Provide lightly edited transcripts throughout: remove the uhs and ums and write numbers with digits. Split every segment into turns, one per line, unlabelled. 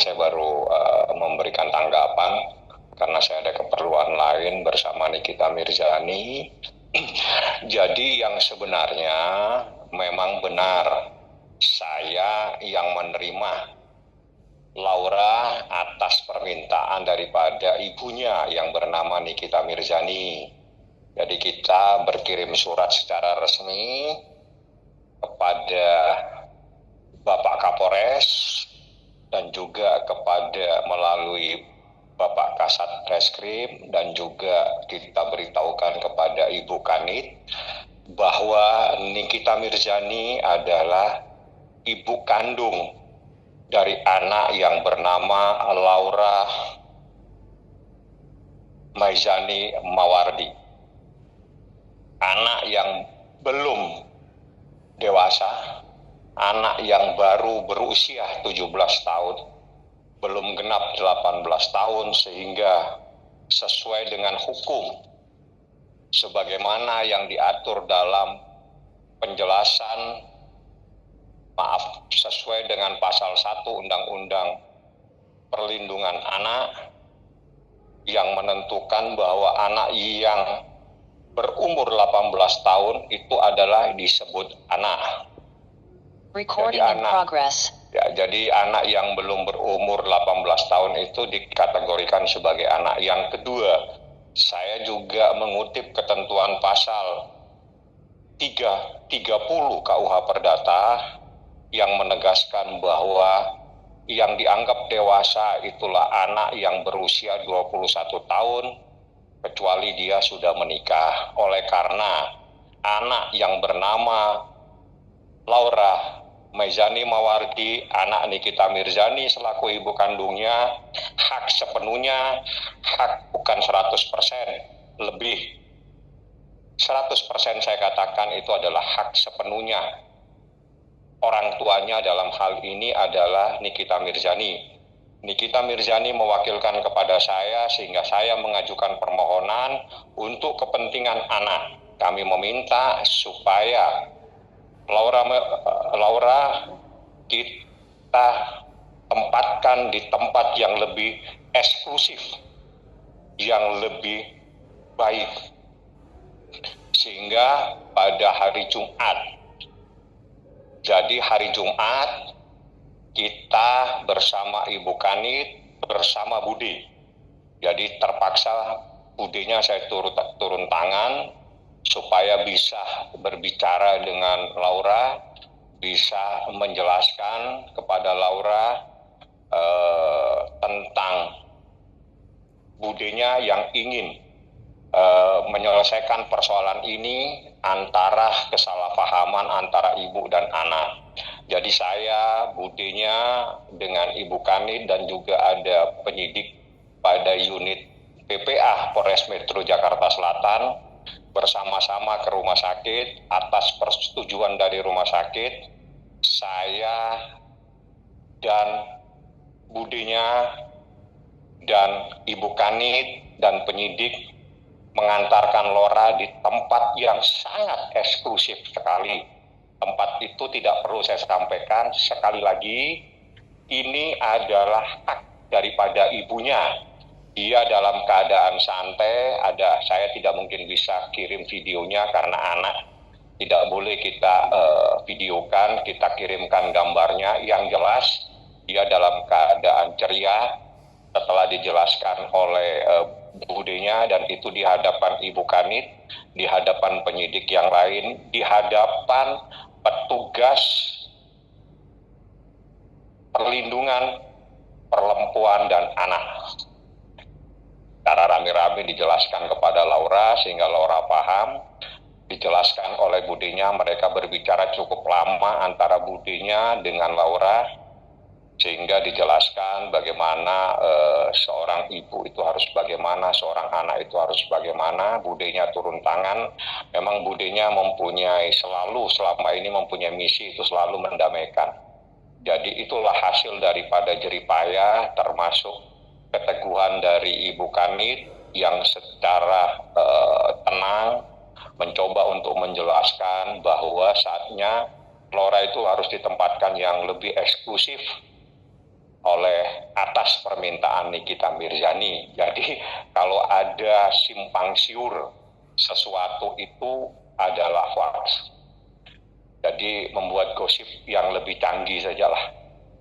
saya baru memberikan tanggapan karena saya ada keperluan lain bersama Nikita Mirzani. Jadi yang sebenarnya memang benar saya yang menerima Laura atas permintaan daripada ibunya yang bernama Nikita Mirzani. Jadi kita berkirim surat secara resmi kepada Bapak Kapolres dan juga kepada melalui Bapak Kasat Reskrim, dan juga kita beritahukan kepada Ibu Kanit bahwa Nikita Mirzani adalah ibu kandung dari anak yang bernama Laura Maizani Mawardi. Anak yang belum dewasa, anak yang baru berusia 17 tahun, belum genap 18 tahun, sehingga sesuai dengan hukum sebagaimana yang diatur dalam penjelasan, sesuai dengan pasal 1 Undang-Undang Perlindungan Anak yang menentukan bahwa anak yang berumur 18 tahun itu adalah disebut anak.
Recording in progress.
Ya, jadi anak yang belum berumur 18 tahun itu dikategorikan sebagai anak. Yang kedua, saya juga mengutip ketentuan pasal 330 KUH Perdata yang menegaskan bahwa yang dianggap dewasa itulah anak yang berusia 21 tahun kecuali dia sudah menikah. Oleh karena anak yang bernama Laura Maizani Mawardi, anak Nikita Mirzani selaku ibu kandungnya, hak sepenuhnya, hak bukan 100%, lebih 100% saya katakan itu adalah hak sepenuhnya. Orang tuanya dalam hal ini adalah Nikita Mirzani. Nikita Mirzani mewakilkan kepada saya sehingga saya mengajukan permohonan untuk kepentingan anak. Kami meminta supaya Laura kita tempatkan di tempat yang lebih eksklusif, yang lebih baik, sehingga pada hari Jumat, jadi hari Jumat kita bersama Ibu Kanit, bersama Bude. Jadi terpaksa Budenya saya turun tangan supaya bisa berbicara dengan Laura, bisa menjelaskan kepada Laura tentang Budenya yang ingin menyelesaikan persoalan ini antara kesalahpahaman antara ibu dan anak. Jadi saya, Budenya dengan Ibu Kanit dan juga ada penyidik pada unit PPA Polres Metro Jakarta Selatan bersama-sama ke rumah sakit. Atas persetujuan dari rumah sakit, saya dan Budenya dan Ibu Kanit dan penyidik mengantarkan Laura di tempat yang sangat eksklusif sekali. Tempat itu tidak perlu saya sampaikan sekali lagi, ini adalah hak daripada ibunya. Dia dalam keadaan santai, saya tidak mungkin bisa kirim videonya karena anak tidak boleh kita videokan, kita kirimkan gambarnya. Yang jelas dia dalam keadaan ceria setelah dijelaskan oleh Budenya, dan itu di hadapan Ibu Kanit, di hadapan penyidik yang lain, di hadapan petugas perlindungan perempuan dan anak. Secara rame-rame dijelaskan kepada Laura sehingga Laura paham. Dijelaskan oleh Budenya, mereka berbicara cukup lama antara Budenya dengan Laura, sehingga dijelaskan bagaimana seorang ibu itu harus bagaimana, seorang anak itu harus bagaimana. Budenya turun tangan. Memang Budenya selama ini mempunyai misi itu selalu mendamaikan. Jadi itulah hasil daripada jeripaya, termasuk keteguhan dari Ibu Kanit yang secara tenang mencoba untuk menjelaskan bahwa saatnya Laura itu harus ditempatkan yang lebih eksklusif oleh atas permintaan Nikita Mirzani. Jadi kalau ada simpang siur sesuatu itu adalah hoax. Jadi membuat gosip yang lebih canggih sajalah.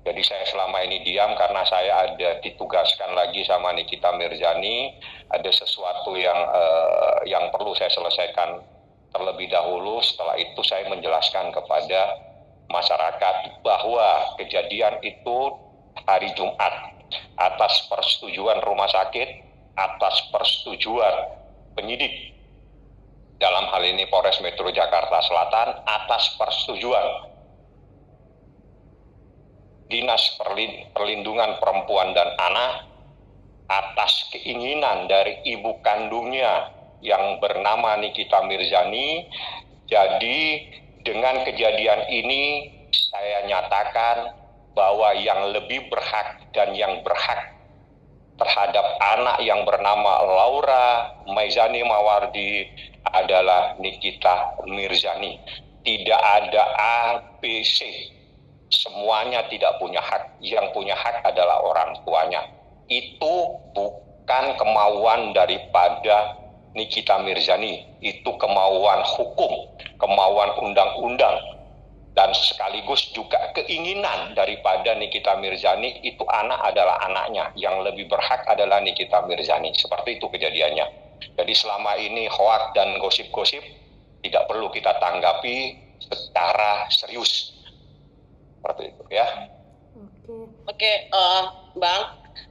Jadi saya selama ini diam karena saya ada ditugaskan lagi sama Nikita Mirzani, ada sesuatu yang perlu saya selesaikan terlebih dahulu. Setelah itu saya menjelaskan kepada masyarakat bahwa kejadian itu hari Jumat atas persetujuan rumah sakit, atas persetujuan penyidik dalam hal ini Polres Metro Jakarta Selatan, atas persetujuan Dinas Perlindungan Perempuan dan Anak, atas keinginan dari ibu kandungnya yang bernama Nikita Mirzani. Jadi dengan kejadian ini saya nyatakan bahwa yang lebih berhak dan yang berhak terhadap anak yang bernama Laura Maizani Mawardi adalah Nikita Mirzani. Tidak ada A, B, C. Semuanya tidak punya hak. Yang punya hak adalah orang tuanya. Itu bukan kemauan daripada Nikita Mirzani. Itu kemauan hukum, kemauan undang-undang, dan sekaligus juga keinginan daripada Nikita Mirzani. Itu anak adalah anaknya. Yang lebih berhak adalah Nikita Mirzani. Seperti itu kejadiannya. Jadi selama ini hoak dan gosip-gosip tidak perlu kita tanggapi secara serius. Seperti itu ya.
Oke, Bang.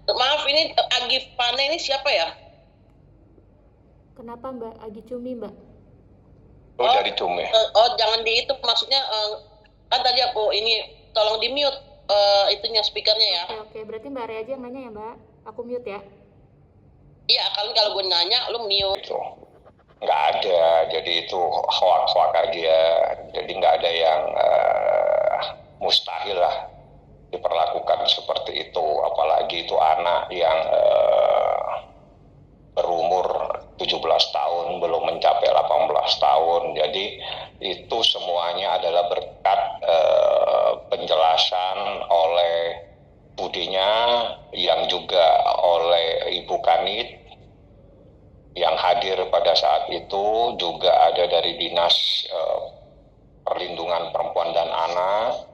Maaf, ini Agif Pane ini siapa ya?
Kenapa Mbak? Agi Cumi Mbak?
Dari Cumi.
Jangan di itu, maksudnya kan tadi aku ini tolong di mute itunya speakernya ya.
Oke, berarti Mbak Rea aja yang nanya ya Mbak. Aku mute ya.
Iya, kalau gue nanya lu mute.
Itu nggak ada, jadi itu hoak-hoak aja. Jadi nggak ada yang mustahil lah diperlakukan seperti itu, apalagi itu anak yang berumur 17 tahun, belum mencapai 18 tahun. Jadi itu semuanya adalah berkat penjelasan oleh budinya, yang juga oleh Ibu Kanit yang hadir pada saat itu, juga ada dari Dinas Perlindungan Perempuan dan Anak.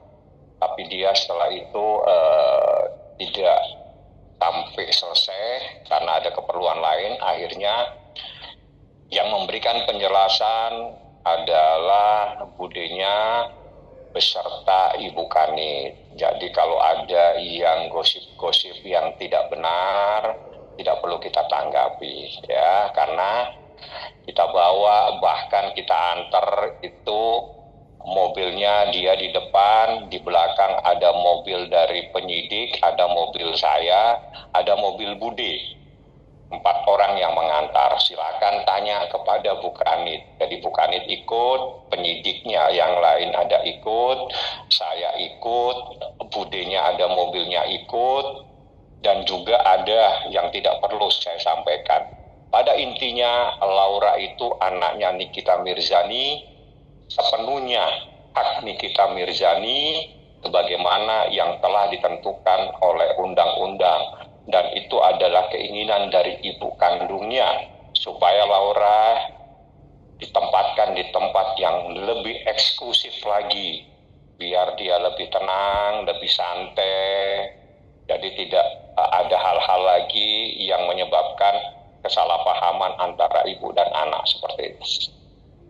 Tapi dia setelah itu tidak sampai selesai karena ada keperluan lain. Akhirnya yang memberikan penjelasan adalah budenya beserta Ibu Kanit. Jadi kalau ada yang gosip-gosip yang tidak benar, tidak perlu kita tanggapi ya, karena kita bawa, bahkan kita antar itu mobilnya dia di depan, di belakang ada mobil dari penyidik, ada mobil saya, ada mobil Bude. 4 orang yang mengantar. Silakan tanya kepada Bu Kanit. Jadi Bu Kanit ikut, penyidiknya yang lain ada ikut, saya ikut, Budenya ada mobilnya ikut, dan juga ada yang tidak perlu saya sampaikan. Pada intinya Laura itu anaknya Nikita Mirzani, sepenuhnya hak Nikita Mirzani sebagaimana yang telah ditentukan oleh undang-undang, dan itu adalah keinginan dari ibu kandungnya supaya Laura ditempatkan di tempat yang lebih eksklusif lagi biar dia lebih tenang, lebih santai, jadi tidak ada hal-hal lagi yang menyebabkan kesalahpahaman antara ibu dan anak seperti itu.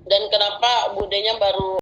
Dan kenapa budenya baru